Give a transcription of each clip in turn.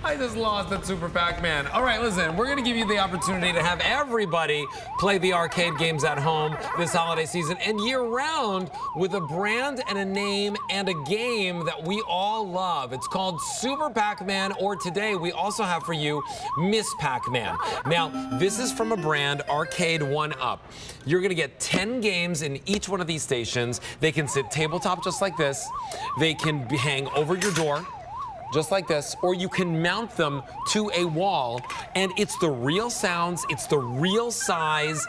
I just lost at Super Pac-Man. All right, listen, we're going to give you the opportunity to have everybody play the arcade games at home this holiday season and year-round with a brand and a name and a game that we all love. It's called Super Pac-Man, or today we also have for you Miss Pac-Man. Now, this is from a brand, Arcade1Up. You're going to get 10 games in each one of these stations. They can sit tabletop just like this. They can hang over your door, just like this, or you can mount them to a wall, and it's the real sounds, it's the real size,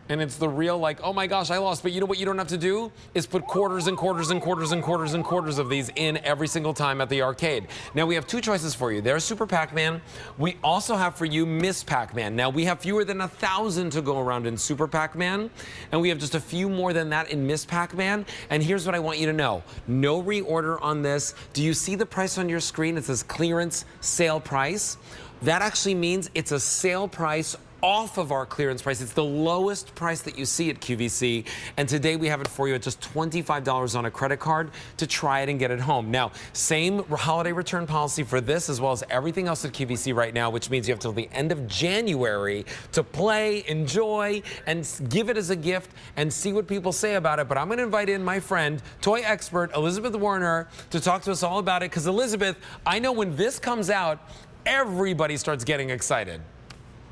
and it's the real, like, oh my gosh, I lost. But you know what you don't have to do is put quarters and quarters and quarters and quarters and quarters of these in every single time at the arcade. Now, we have two choices for you. There's Super Pac-Man. We also have for you Miss Pac-Man. Now, we have fewer than 1,000 to go around in Super Pac-Man, and we have just a few more than that in Miss Pac-Man. And here's what I want you to know. No reorder on this. Do you see the price on your screen? It says clearance sale price. That actually means it's a sale price off of our clearance price. It's the lowest price that you see at QVC, and today we have it for you at just $25 on a credit card to try it and get it home. Now, same holiday return policy for this as well as everything else at QVC right now, which means you have till the end of January to play, enjoy, and give it as a gift and see what people say about it. But I'm going to invite in my friend, toy expert Elizabeth Warner, to talk to us all about it, because Elizabeth, I know when this comes out, everybody starts getting excited.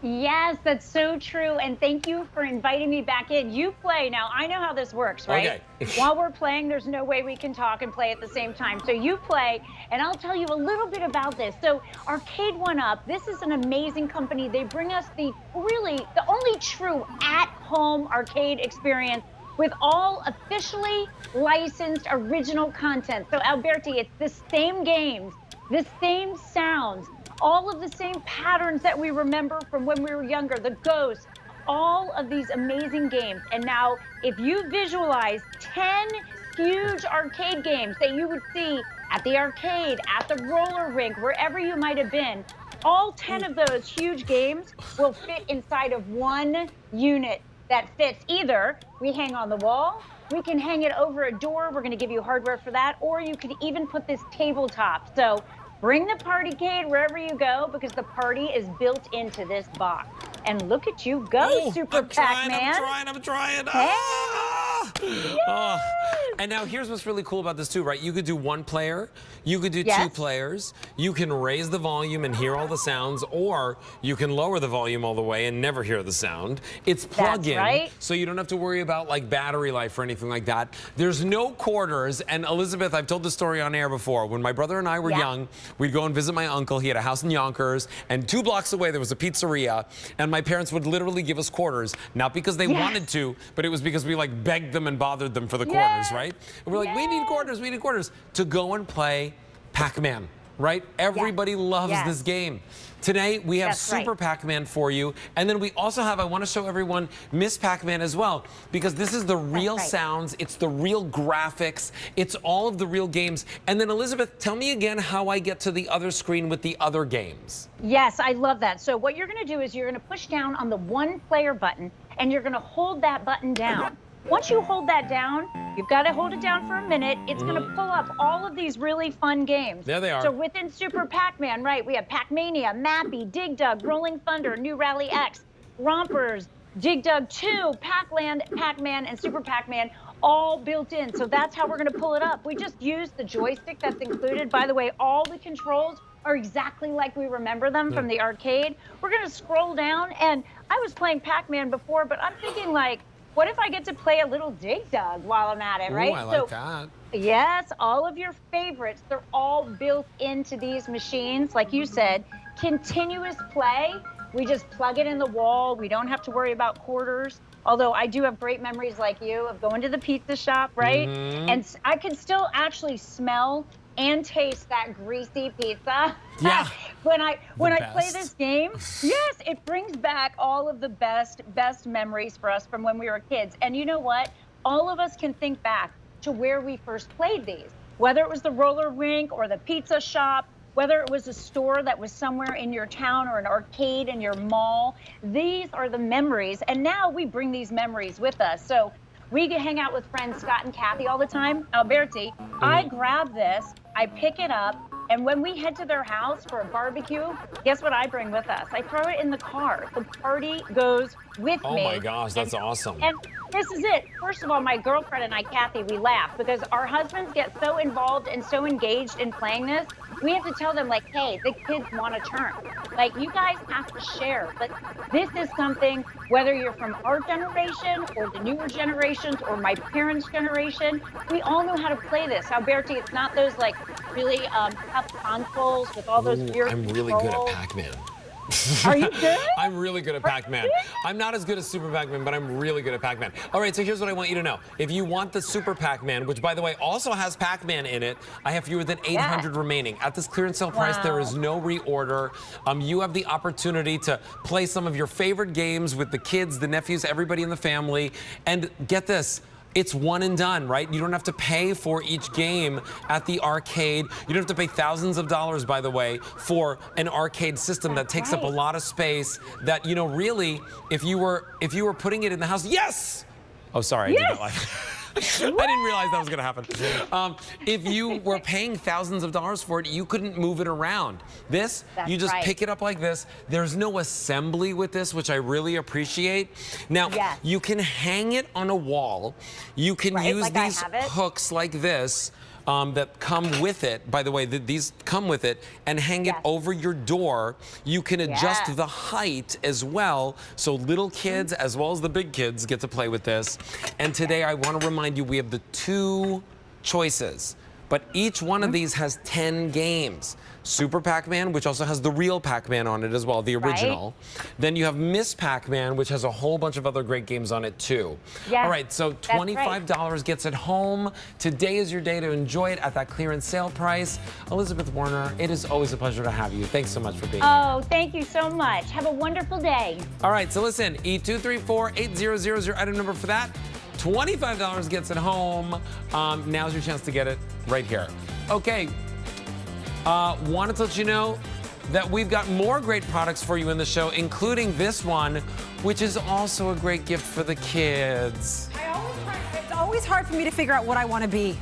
Yes, that's so true. And thank you for inviting me back in. You play. Now, I know how this works, right? Okay. While we're playing, there's no way we can talk and play at the same time. So you play, and I'll tell you a little bit about this. So Arcade1Up, this is an amazing company. They bring us the only true at-home arcade experience with all officially licensed original content. So Alberti, it's the same games, the same sounds, all of the same patterns that we remember from when we were younger, the ghosts, all of these amazing games. And now, if you visualize 10 huge arcade games that you would see at the arcade, at the roller rink, wherever you might have been, all 10 of those huge games will fit inside of one unit that fits. Either we hang on the wall, we can hang it over a door, we're gonna give you hardware for that, or you could even put this tabletop. So bring the PartyCade wherever you go, because the party is built into this box. And look at you go, Super Pac-Man. I'm trying. Hey. Yes. And now here's what's really cool about this too, right? You could do one player, you could do two players, you can raise the volume and hear all the sounds, or you can lower the volume all the way and never hear the sound. It's plug-in, so you don't have to worry about like battery life or anything like that. There's no quarters, and Elizabeth, I've told the story on air before. When my brother and I were young, we'd go and visit my uncle. He had a house in Yonkers, and 2 blocks away there was a pizzeria, and my parents would literally give us quarters, not because they wanted to, but it was because we like begged them and bothered them for the quarters, right? And we're like, we need quarters to go and play Pac-Man, right? Everybody loves this game. Today, we have Super Pac-Man for you. And then we also have, I want to show everyone, Miss Pac-Man as well, because this is the real sounds, it's the real graphics, it's all of the real games. And then, Elizabeth, tell me again how I get to the other screen with the other games. Yes, I love that. So what you're going to do is you're going to push down on the one player button, and you're going to hold that button down. Once you hold that down, you've got to hold it down for a minute. It's going to pull up all of these really fun games. There they are. So within Super Pac-Man, right, we have Pac-Mania, Mappy, Dig Dug, Rolling Thunder, New Rally X, Rompers, Dig Dug 2, Pac-Land, Pac-Man, and Super Pac-Man, all built in. So that's how we're going to pull it up. We just used the joystick that's included. By the way, all the controls are exactly like we remember them from the arcade. We're going to scroll down, and I was playing Pac-Man before, but I'm thinking, like, what if I get to play a little Dig Dug while I'm at it, right? Ooh, I like that. Yes, all of your favorites, they're all built into these machines. Like you said, continuous play. We just plug it in the wall. We don't have to worry about quarters. Although I do have great memories like you of going to the pizza shop, right? And I can still actually smell and taste that greasy pizza. when I play this game, yes, it brings back all of the best memories for us from when we were kids. And you know what? All of us can think back to where we first played these, whether it was the roller rink or the pizza shop, whether it was a store that was somewhere in your town or an arcade in your mall. These are the memories, and now we bring these memories with us. So we can hang out with friends Scott and Kathy all the time. Alberti, I grab this, I pick it up, And when we head to their house for a barbecue, guess what I bring with us? I throw it in the car. The party goes with me. Oh my gosh, that's awesome. And this is it. First of all, my girlfriend and I, Kathy, we laugh because our husbands get so involved and so engaged in playing this. We have to tell them, like, hey, the kids want a turn. Like, you guys have to share. But this is something, whether you're from our generation or the newer generations or my parents' generation, we all know how to play this. Alberti, it's not those, like, really tough consoles with all those weird I'm really good at Pac-Man. Are you good? I'm really good at Pac-Man. I'm not as good as Super Pac-Man, but I'm really good at Pac-Man. All right, so here's what I want you to know. If you want the Super Pac-Man, which, by the way, also has Pac-Man in it, I have fewer than 800 remaining. At this clearance sale price, there is no reorder. You have the opportunity to play some of your favorite games with the kids, the nephews, everybody in the family. And get this. It's one and done, right? You don't have to pay for each game at the arcade. You don't have to pay thousands of dollars, by the way, for an arcade system that takes up a lot of space. That, you know, really, if you were putting it in the house, yes! Oh, sorry, I did that live. I didn't realize that was going to happen. If you were paying thousands of dollars for it, you couldn't move it around. This, you just pick it up like this. There's no assembly with this, which I really appreciate. Now, you can hang it on a wall. You can use these hooks like this. That come with it. By the way, these come with it, and hang it over your door. You can adjust the height as well, so little kids as well as the big kids get to play with this. And today I want to remind you we have the 2 choices, but each one of these has 10 games. Super Pac-Man, which also has the real Pac-Man on it as well, the original. Then you have Miss Pac-Man, which has a whole bunch of other great games on it too. All right, so $25 gets it home. Today is your day to enjoy it at that clearance sale price. Elizabeth Warner, it is always a pleasure to have you. Thanks so much for being here. Oh, thank you so much. Have a wonderful day. All right, so listen, E234-8000 is your item number for that. $25 gets it home. Now's your chance to get it right here. Okay. Wanted to let you know that we've got more great products for you in the show, including this one, which is also a great gift for the kids. It's always hard for me to figure out what I want to be.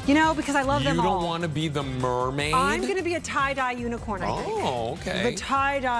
You know, because I love them all. You don't want to be the mermaid? I'm going to be a tie-dye unicorn, I think. Oh, okay. The tie-dye